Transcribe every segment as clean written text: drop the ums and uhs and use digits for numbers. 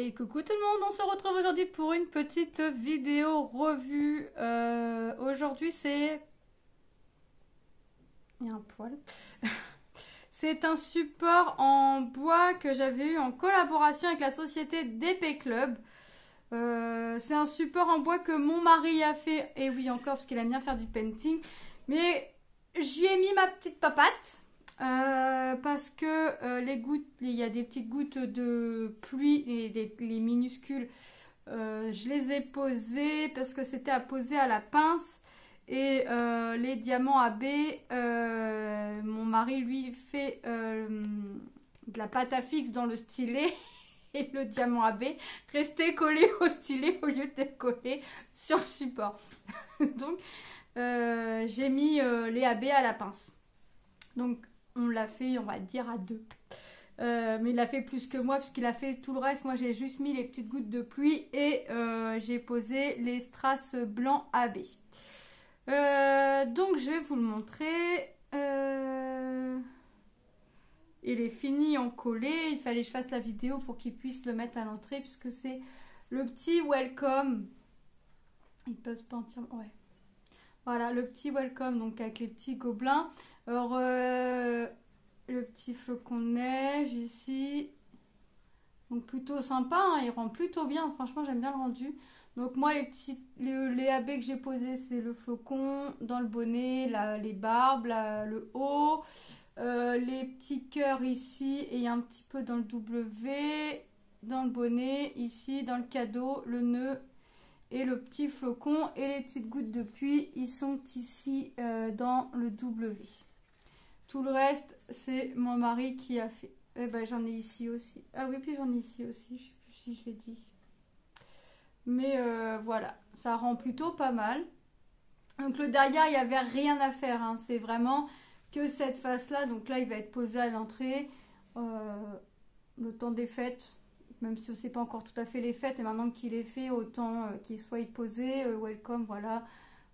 Hey, coucou tout le monde, on se retrouve aujourd'hui pour une petite vidéo revue. Aujourd'hui c'est... Il y a un poil. C'est un support en bois que j'avais eu en collaboration avec la société DP Club. C'est un support en bois que mon mari a fait, et oui encore parce qu'il aime bien faire du painting. Mais j'y ai mis ma petite papate. Parce que les gouttes, il y a des petites gouttes de pluie, les minuscules, je les ai posées parce que c'était à poser à la pince. Et les diamants AB, mon mari lui fait de la pâte à fixe dans le stylet. Et le diamant AB restait collé au stylet au lieu d'être collé sur le support. Donc j'ai mis les AB à la pince. Donc on l'a fait, on va dire, à deux. Mais il a fait plus que moi, puisqu'il a fait tout le reste. Moi, j'ai juste mis les petites gouttes de pluie et j'ai posé les strass blancs AB. Donc, je vais vous le montrer. Il est fini en collé. Il fallait que je fasse la vidéo pour qu'il puisse le mettre à l'entrée, puisque c'est le petit welcome. Il pose pas entièrement. Ouais. Voilà, le petit welcome, donc avec les petits gobelins. Alors, le petit flocon de neige ici. Donc, plutôt sympa, hein, il rend plutôt bien. Franchement, j'aime bien le rendu. Donc, moi, les AB que j'ai posés, c'est le flocon dans le bonnet, les barbes, le haut, les petits cœurs ici et un petit peu dans le W, dans le bonnet, ici, dans le cadeau, le nœud. Et le petit flocon et les petites gouttes de pluie, ils sont ici dans le W. Tout le reste, c'est mon mari qui a fait. Eh ben, j'en ai ici aussi. Ah oui, puis j'en ai ici aussi. Je sais plus si je l'ai dit. Mais voilà, ça rend plutôt pas mal. Donc le derrière, il n'y avait rien à faire. Hein. C'est vraiment que cette face-là. Donc là, il va être posé à l'entrée. Le temps des fêtes. Même si ce n'est pas encore tout à fait les fêtes, et maintenant qu'il est fait, autant qu'il soit posé, welcome, voilà,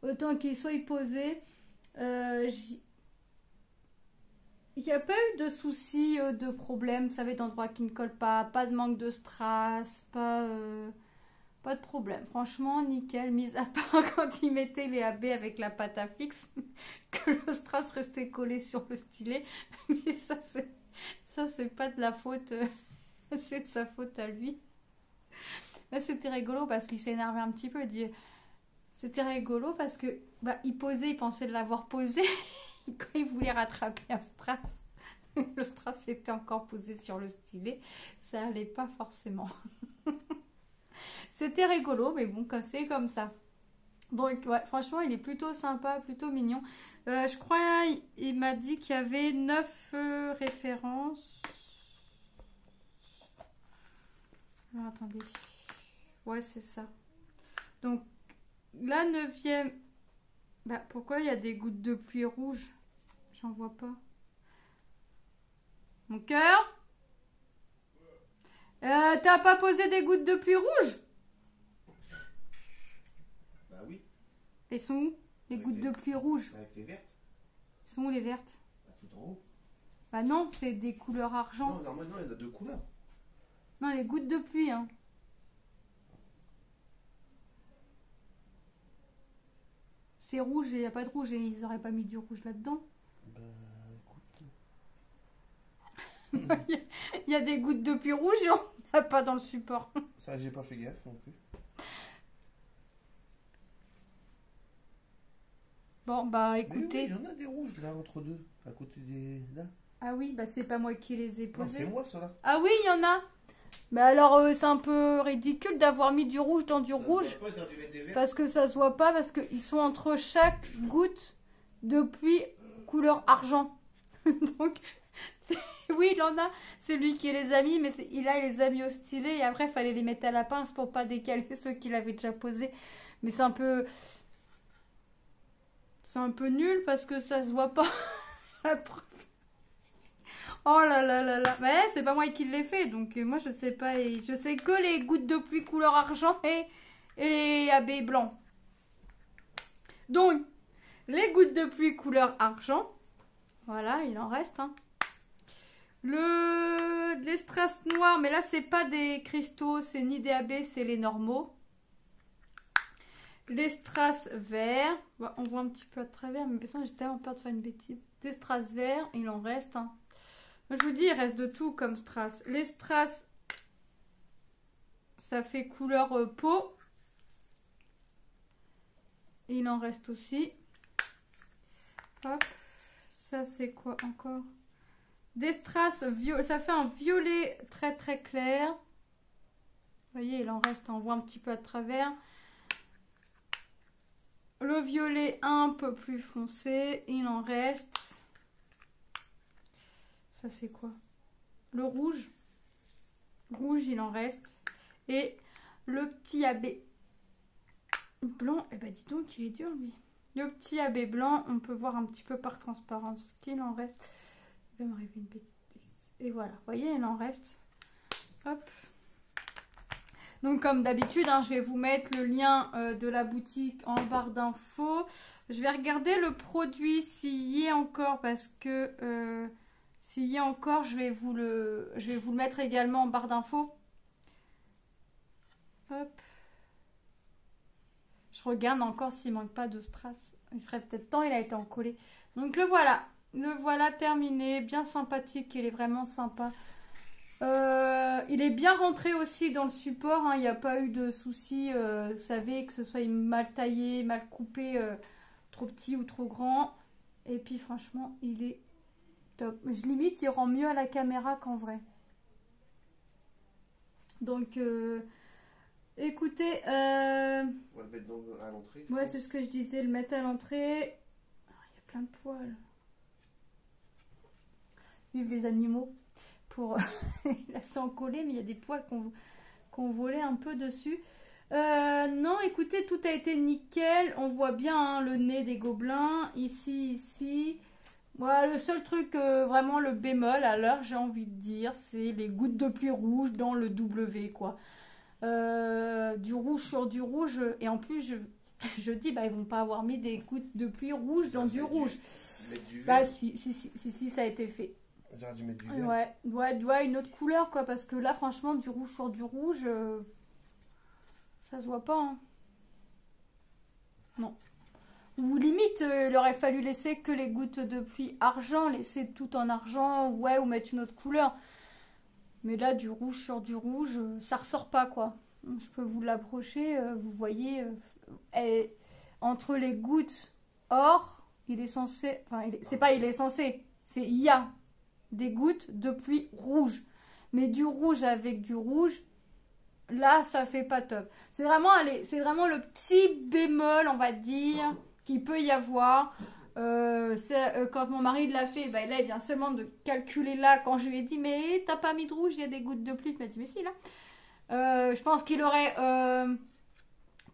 autant qu'il soit posé. Il n'y a pas eu de soucis, de problème, vous savez, d'endroits qui ne collent pas de manque de strass, pas de problème. Franchement, nickel, mis à part quand il mettait les AB avec la pâte à fixe, que le strass restait collé sur le stylet, mais ça c'est pas de la faute... c'est de sa faute à lui. Là, c'était rigolo parce qu'il s'est énervé un petit peu. C'était rigolo parce que il posait, il pensait de l'avoir posé. Quand il voulait rattraper un strass, le strass était encore posé sur le stylet. Ça allait pas forcément. C'était rigolo, mais bon, c'est comme ça. Donc, ouais, franchement, il est plutôt sympa, plutôt mignon. Je crois il m'a dit qu'il y avait 9 références. Alors, attendez. Ouais, c'est ça. Donc, la 9e... pourquoi il y a des gouttes de pluie rouges? J'en vois pas. Mon cœur? T'as pas posé des gouttes de pluie rouges? Bah oui. Elles sont où? Les gouttes de pluie rouges? Avec les vertes. Elles sont où les vertes? Tout en haut. Bah non, c'est des couleurs argent. Non, normalement, il y en a 2 couleurs. Non, les gouttes de pluie, hein. C'est rouge et il n'y a pas de rouge et ils n'auraient pas mis du rouge là-dedans. Bah écoute. Il y a des gouttes de pluie rouges, on n'a pas dans le support. Ça, j'ai pas fait gaffe non plus. Bon, bah écoutez. Mais oui, il y en a des rouges là entre deux, à côté des. Là. Ah oui, bah c'est pas moi qui les ai Non, posés. c'est moi cela. Ah oui, il y en a. Mais alors, c'est un peu ridicule d'avoir mis du rouge dans du rouge. Pas, ils auraient dû mettre des verts. Parce que ça se voit pas, parce qu'ils sont entre chaque goutte de pluie couleur argent. Donc, oui, il en a. C'est lui qui les a mis, mais il les a mis au stylet. Et après, il fallait les mettre à la pince pour pas décaler ceux qu'il avait déjà posés. Mais c'est un peu... C'est un peu nul parce que ça se voit pas. La preuve. Oh là là là là. Mais c'est pas moi qui l'ai fait. Donc moi je sais pas. Je sais que les gouttes de pluie couleur argent et les AB blancs. Donc les gouttes de pluie couleur argent. Voilà, il en reste. Hein. Les strass noirs, mais là c'est pas des cristaux, c'est ni des AB, c'est les normaux. Les strass verts, on voit un petit peu à travers, mais j'ai tellement peur de faire une bêtise. Des strass verts, il en reste. Hein. Moi, je vous dis, il reste de tout comme strass. Les strass, ça fait couleur peau. Et il en reste aussi. Hop, ça c'est quoi encore? Des strass violet, ça fait un violet très très clair. Vous voyez, il en reste, on voit un petit peu à travers. Le violet un peu plus foncé, il en reste. Ça c'est quoi? Le rouge. Rouge, il en reste. Et le petit AB blanc, eh ben dis donc, il est dur lui. Le petit AB blanc, on peut voir un petit peu par transparence qu'il en reste. Il va m'arriver une bêtise. Et voilà, vous voyez, il en reste. Hop. Donc comme d'habitude, hein, je vais vous mettre le lien de la boutique en barre d'infos. Je vais regarder le produit s'il y est encore parce que s'il y est encore, je vais vous le mettre également en barre d'infos. Hop. Je regarde encore s'il ne manque pas de strass. Il serait peut-être temps, il a été encollé. Donc le voilà. Le voilà terminé. Bien sympathique, il est vraiment sympa. Il est bien rentré aussi dans le support, hein. Il n'y a pas eu de soucis, vous savez, que ce soit mal taillé, mal coupé, trop petit ou trop grand. Et puis franchement, il est top. Limite, il rend mieux à la caméra qu'en vrai. Donc, écoutez... On va le mettre à l'entrée. Ouais, c'est ce que je disais, le mettre à l'entrée. Il y a plein de poils. Vive les animaux. Là c'est encollé, mais il y a des poils qu'on volait un peu dessus. Non, écoutez, tout a été nickel. On voit bien hein, le nez des gobelins. Ici. Voilà, le seul truc, vraiment le bémol, alors j'ai envie de dire, c'est les gouttes de pluie rouge dans le W, quoi. Du rouge sur du rouge. Et en plus, je dis, bah, ils vont pas avoir mis des gouttes de pluie rouge dans du rouge. Bah, si, ça a été fait. J'aurais dû mettre du vert. Ouais, une autre couleur quoi, parce que là franchement du rouge sur du rouge, ça se voit pas. Hein. Non. Ou limite, il aurait fallu laisser que les gouttes de pluie argent, laisser tout en argent, ouais, ou mettre une autre couleur. Mais là du rouge sur du rouge, ça ressort pas quoi. Je peux vous l'approcher, vous voyez, entre les gouttes or, il est censé, enfin c'est pas il est censé, c'est il y a des gouttes de pluie rouge, mais du rouge avec du rouge, là ça fait pas top. C'est vraiment le petit bémol, on va dire, qu'il peut y avoir. Quand mon mari l'a fait, bah, là il vient seulement de calculer là, quand je lui ai dit mais t'as pas mis de rouge, il y a des gouttes de pluie, il m'a dit mais si là. Je pense qu'il aurait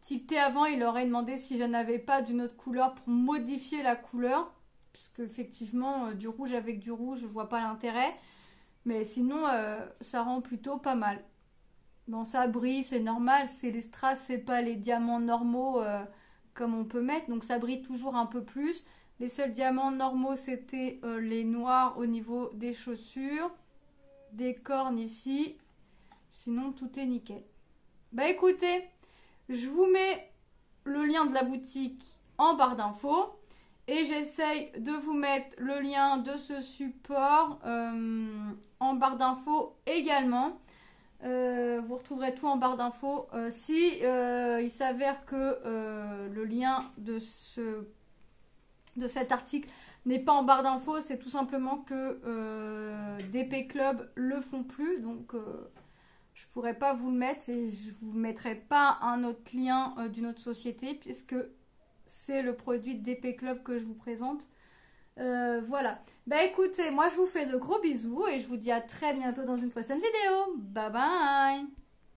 tilté avant, il aurait demandé si je n'avais pas d'une autre couleur pour modifier la couleur. Parce qu'effectivement, du rouge avec du rouge, je vois pas l'intérêt. Mais sinon, ça rend plutôt pas mal. Bon, ça brille, c'est normal. C'est les strass, c'est pas les diamants normaux comme on peut mettre. Donc ça brille toujours un peu plus. Les seuls diamants normaux, c'était les noirs au niveau des chaussures. Des cornes ici. Sinon, tout est nickel. Bah écoutez, je vous mets le lien de la boutique en barre d'infos. Et j'essaye de vous mettre le lien de ce support en barre d'infos également. Vous retrouverez tout en barre d'infos. Si il s'avère que le lien de cet article n'est pas en barre d'infos, c'est tout simplement que DP Club le font plus. Donc je ne pourrais pas vous le mettre et je ne vous mettrai pas un autre lien d'une autre société puisque c'est le produit DP Club que je vous présente. Voilà. Bah écoutez, moi je vous fais de gros bisous et je vous dis à très bientôt dans une prochaine vidéo. Bye bye.